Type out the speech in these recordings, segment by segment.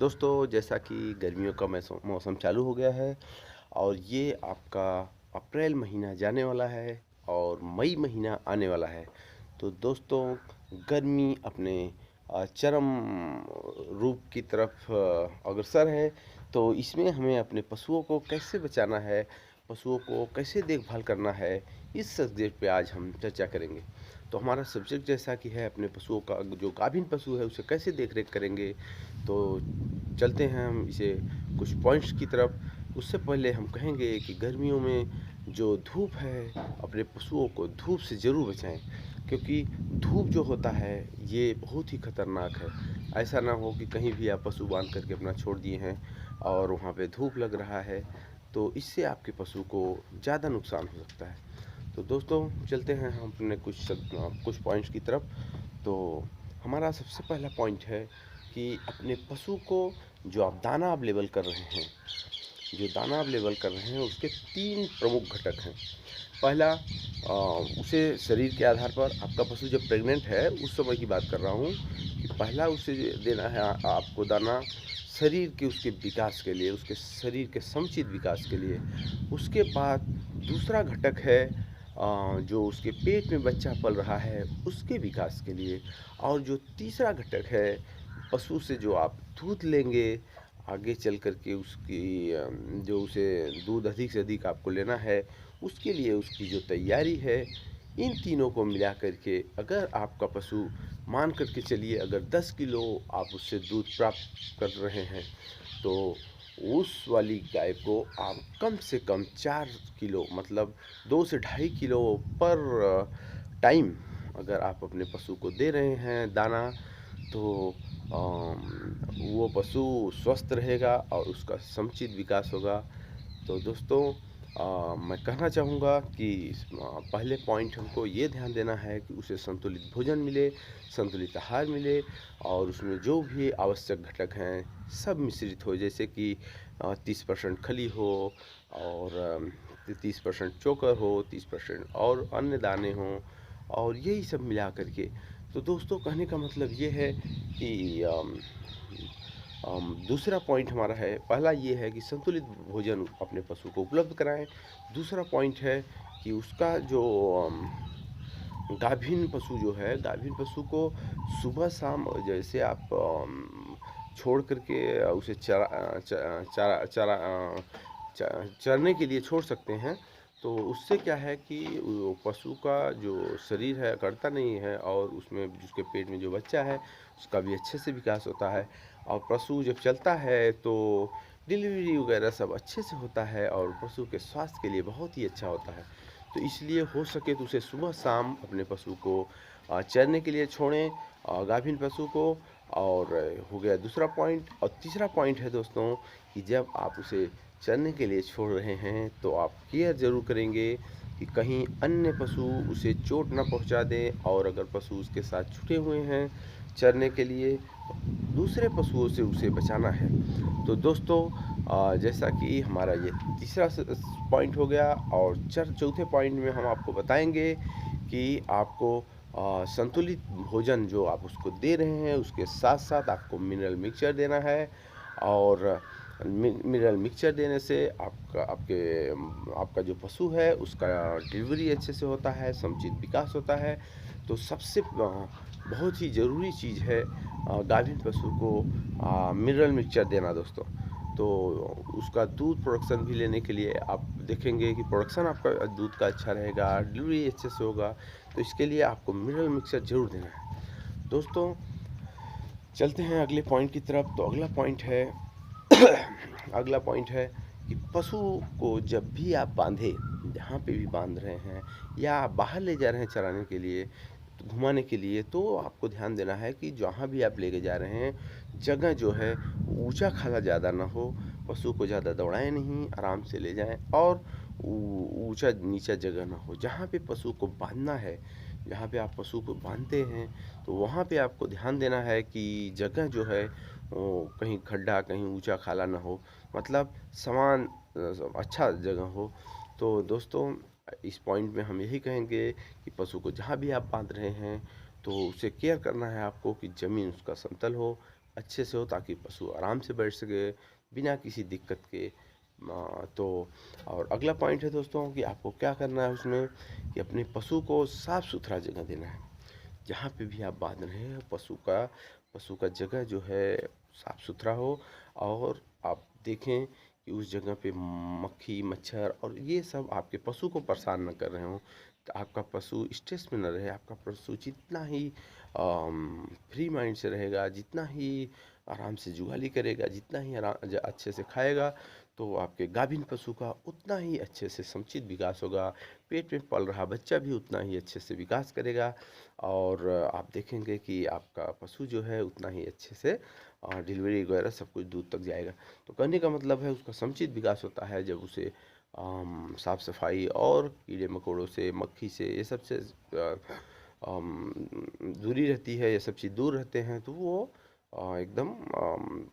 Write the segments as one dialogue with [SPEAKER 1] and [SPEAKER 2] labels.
[SPEAKER 1] दोस्तों, जैसा कि गर्मियों का मौसम चालू हो गया है और ये आपका अप्रैल महीना जाने वाला है और मई महीना आने वाला है। तो दोस्तों, गर्मी अपने चरम रूप की तरफ अग्रसर है। तो इसमें हमें अपने पशुओं को कैसे बचाना है, पशुओं को कैसे देखभाल करना है, इस सब्जेक्ट पे आज हम चर्चा करेंगे। तो हमारा सब्जेक्ट जैसा कि है, अपने पशुओं का जो गाभिन पशु है उसे कैसे देख रेख करेंगे। तो चलते हैं हम इसे कुछ पॉइंट्स की तरफ। उससे पहले हम कहेंगे कि गर्मियों में जो धूप है, अपने पशुओं को धूप से ज़रूर बचाएं, क्योंकि धूप जो होता है ये बहुत ही खतरनाक है। ऐसा ना हो कि कहीं भी आप पशु बांध करके अपना छोड़ दिए हैं और वहाँ पे धूप लग रहा है, तो इससे आपके पशु को ज़्यादा नुकसान हो सकता है। तो दोस्तों, चलते हैं हम अपने कुछ पॉइंट्स की तरफ। तो हमारा सबसे पहला पॉइंट है कि अपने पशु को जो आप दाना आप लेवल कर रहे हैं, जो दाना आप लेवल कर रहे हैं उसके 3 प्रमुख घटक हैं। पहला, उसे शरीर के आधार पर, आपका पशु जब प्रेग्नेंट है उस समय की बात कर रहा हूँ, कि पहला उसे देना है आपको दाना शरीर के उसके विकास के लिए, उसके शरीर के समुचित विकास के लिए। उसके बाद दूसरा घटक है जो उसके पेट में बच्चा पल रहा है उसके विकास के लिए। और जो तीसरा घटक है, पशु से जो आप दूध लेंगे आगे चल कर के, उसकी जो उसे दूध अधिक से अधिक आपको लेना है उसके लिए उसकी जो तैयारी है। इन तीनों को मिला कर के अगर आपका पशु, मान कर के चलिए, अगर 10 किलो आप उससे दूध प्राप्त कर रहे हैं, तो उस वाली गाय को आप कम से कम 4 किलो, मतलब 2 से ढाई किलो पर टाइम अगर आप अपने पशु को दे रहे हैं दाना, तो वो पशु स्वस्थ रहेगा और उसका समुचित विकास होगा। तो दोस्तों, मैं कहना चाहूँगा कि पहले पॉइंट हमको ये ध्यान देना है कि उसे संतुलित भोजन मिले, संतुलित आहार मिले और उसमें जो भी आवश्यक घटक हैं सब मिश्रित हो। जैसे कि 30% खली हो और 30% चोकर हो, 30% और अन्य दाने हों, और यही सब मिला कर के। तो दोस्तों, कहने का मतलब ये है कि दूसरा पॉइंट हमारा है, पहला ये है कि संतुलित भोजन अपने पशु को उपलब्ध कराएं। दूसरा पॉइंट है कि उसका जो गाभिन पशु जो है, गाभिन पशु को सुबह शाम जैसे आप छोड़ करके उसे चरने के लिए छोड़ सकते हैं। तो उससे क्या है कि वो पशु का जो शरीर है अकड़ता नहीं है और उसमें उसके पेट में जो बच्चा है उसका भी अच्छे से विकास होता है। और पशु जब चलता है तो डिलीवरी वगैरह सब अच्छे से होता है और पशु के स्वास्थ्य के लिए बहुत ही अच्छा होता है। तो इसलिए हो सके तो उसे सुबह शाम अपने पशु को चरने के लिए छोड़ें, गाभिन पशु को। और हो गया दूसरा पॉइंट। और तीसरा पॉइंट है दोस्तों, कि जब आप उसे चरने के लिए छोड़ रहे हैं तो आप केयर ज़रूर करेंगे कि कहीं अन्य पशु उसे चोट ना पहुंचा दें, और अगर पशु उसके साथ छूटे हुए हैं चरने के लिए तो दूसरे पशुओं से उसे बचाना है। तो दोस्तों, जैसा कि हमारा ये तीसरा पॉइंट हो गया, और चौथे पॉइंट में हम आपको बताएंगे कि आपको संतुलित भोजन जो आप उसको दे रहे हैं उसके साथ साथ आपको मिनरल मिक्सचर देना है। और मिनरल मिक्सचर देने से आपका जो पशु है उसका डिलीवरी अच्छे से होता है, समुचित विकास होता है। तो सबसे बहुत ही ज़रूरी चीज़ है गाभिन पशु को मिनरल मिक्सचर देना दोस्तों। तो उसका दूध प्रोडक्शन भी लेने के लिए आप देखेंगे कि प्रोडक्शन आपका दूध का अच्छा रहेगा, डिलीवरी अच्छे से होगा। तो इसके लिए आपको मिनरल मिक्सचर ज़रूर देना है। दोस्तों, चलते हैं अगले पॉइंट की तरफ। तो अगला पॉइंट है अगला पॉइंट है कि पशु को जब भी आप बांधें, जहाँ पे भी बांध रहे हैं या आप बाहर ले जा रहे हैं चराने के लिए, तो घुमाने के लिए, तो आपको ध्यान देना है कि जहाँ भी आप लेके जा रहे हैं जगह जो है ऊंचा खाला ज़्यादा ना हो। पशु को ज़्यादा दौड़ाएं नहीं, आराम से ले जाएं, और ऊंचा नीचा जगह ना हो। जहाँ पे पशु को बांधना है, जहाँ पे आप पशु को बांधते हैं, तो वहाँ पे आपको ध्यान देना है कि जगह जो है वो कहीं खड्डा, कहीं ऊंचा खाला ना हो, मतलब समान अच्छा जगह हो। तो दोस्तों, इस पॉइंट में हम यही कहेंगे कि पशु को जहाँ भी आप बांध रहे हैं तो उसे केयर करना है आपको कि ज़मीन उसका समतल हो, अच्छे से हो ताकि पशु आराम से बैठ सके बिना किसी दिक्कत के। तो और अगला पॉइंट है दोस्तों कि आपको क्या करना है उसमें कि अपने पशु को साफ़ सुथरा जगह देना है। जहाँ पे भी आप बांध रहे हैं पशु का जगह जो है साफ़ सुथरा हो, और आप देखें कि उस जगह पे मक्खी मच्छर और ये सब आपके पशु को परेशान न कर रहे हों। तो आपका पशु स्ट्रेस में न रहे। आपका पशु जितना ही फ्री माइंड से रहेगा, जितना ही आराम से जुगाली करेगा, जितना ही अच्छे से खाएगा, तो आपके गाभिन पशु का उतना ही अच्छे से समुचित विकास होगा। पेट में पल रहा बच्चा भी उतना ही अच्छे से विकास करेगा, और आप देखेंगे कि आपका पशु जो है उतना ही अच्छे से डिलीवरी वगैरह सब कुछ दूध तक जाएगा। तो कहने का मतलब है उसका समुचित विकास होता है जब उसे साफ सफाई और कीड़े मकोड़ों से, मक्खी से, ये सब से दूरी रहती है। ये सब चीज़ दूर रहते हैं तो वो एकदम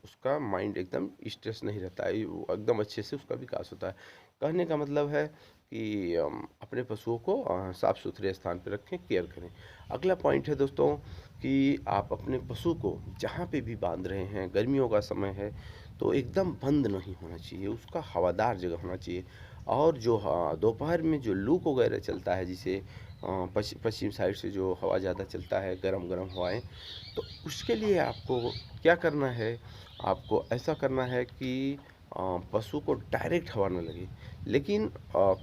[SPEAKER 1] उसका माइंड एकदम स्ट्रेस नहीं रहता है, वो एकदम अच्छे से उसका विकास होता है। कहने का मतलब है कि अपने पशुओं को साफ़ सुथरे स्थान पर रखें, केयर करें। अगला पॉइंट है दोस्तों कि आप अपने पशु को जहाँ पे भी बांध रहे हैं, गर्मियों का समय है तो एकदम बंद नहीं होना चाहिए, उसका हवादार जगह होना चाहिए। और जो दोपहर में जो लू वगैरह चलता है, जिसे पश्चिम साइड से जो हवा ज़्यादा चलता है, गरम गरम हवाएं, तो उसके लिए आपको क्या करना है, आपको ऐसा करना है कि पशु को डायरेक्ट हवा ना लगे, लेकिन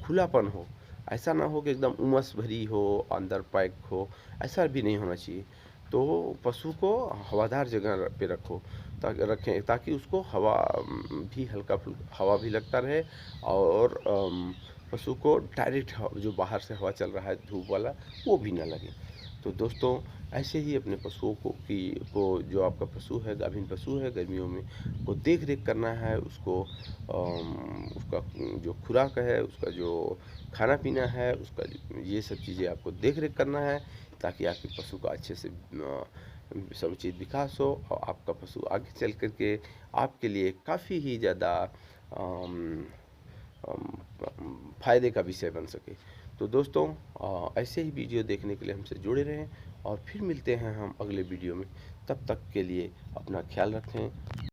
[SPEAKER 1] खुलापन हो। ऐसा ना हो कि एकदम उमस भरी हो, अंदर पैक हो, ऐसा भी नहीं होना चाहिए। तो पशु को हवादार जगह पे रखो, ताकि रखें ताकि उसको हवा भी हल्का फुल्का हवा भी लगता रहे, और पशु को डायरेक्ट जो बाहर से हवा चल रहा है धूप वाला, वो भी ना लगे। तो दोस्तों ऐसे ही अपने पशुओं को जो आपका पशु है, गाभिन पशु है, गर्मियों में को देख रेख करना है। उसको उसका जो खुराक है, उसका जो खाना पीना है, उसका ये सब चीज़ें आपको देख रेख करना है, ताकि आपके पशु का अच्छे से समुचित विकास हो, और आपका पशु आगे चल कर के आपके लिए काफ़ी ही ज़्यादा फ़ायदे का विषय बन सके। तो दोस्तों ऐसे ही वीडियो देखने के लिए हमसे जुड़े रहें, और फिर मिलते हैं हम अगले वीडियो में। तब तक के लिए अपना ख्याल रखें।